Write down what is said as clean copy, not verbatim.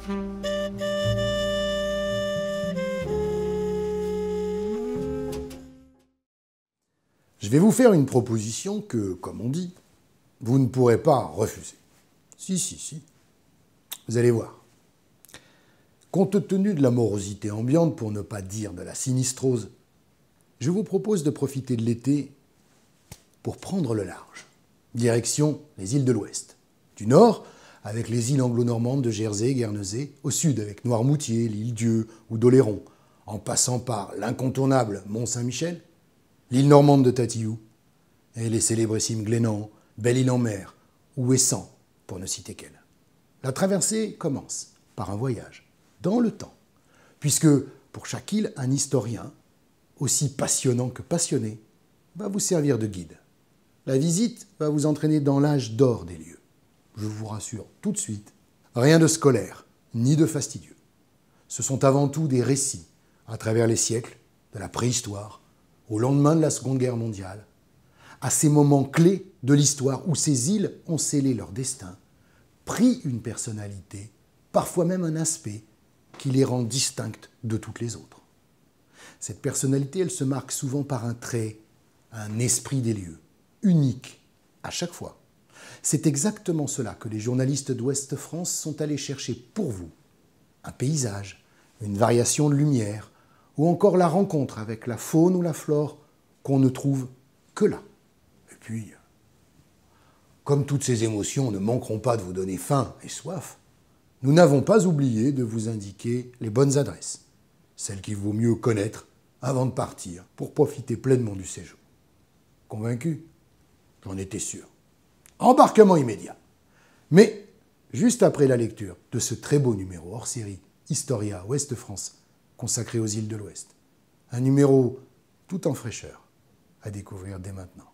Je vais vous faire une proposition que, comme on dit, vous ne pourrez pas refuser. Si. Vous allez voir. Compte tenu de la morosité ambiante, pour ne pas dire de la sinistrose, je vous propose de profiter de l'été pour prendre le large. Direction les îles de l'Ouest. Du nord, avec les îles anglo-normandes de Jersey, Guernesey, au sud avec Noirmoutier, l'île Dieu ou d'Oléron, en passant par l'incontournable Mont-Saint-Michel, l'île normande de Tatillou, et les célébrissimes Glénan, Belle-Île-en-Mer ou Ouessant, pour ne citer qu'elle. La traversée commence par un voyage dans le temps, puisque pour chaque île, un historien, aussi passionnant que passionné, va vous servir de guide. La visite va vous entraîner dans l'âge d'or des lieux. Je vous rassure tout de suite, rien de scolaire, ni de fastidieux. Ce sont avant tout des récits, à travers les siècles, de la préhistoire, au lendemain de la Seconde Guerre mondiale, à ces moments clés de l'histoire où ces îles ont scellé leur destin, pris une personnalité, parfois même un aspect, qui les rend distinctes de toutes les autres. Cette personnalité, elle se marque souvent par un trait, un esprit des lieux, unique à chaque fois. C'est exactement cela que les journalistes d'Ouest France sont allés chercher pour vous. Un paysage, une variation de lumière, ou encore la rencontre avec la faune ou la flore qu'on ne trouve que là. Et puis, comme toutes ces émotions ne manqueront pas de vous donner faim et soif, nous n'avons pas oublié de vous indiquer les bonnes adresses, celles qu'il vaut mieux connaître avant de partir pour profiter pleinement du séjour. Convaincu? J'en étais sûr. Embarquement immédiat. Mais juste après la lecture de ce très beau numéro hors série Historia Ouest France consacré aux îles de l'Ouest. Un numéro tout en fraîcheur à découvrir dès maintenant.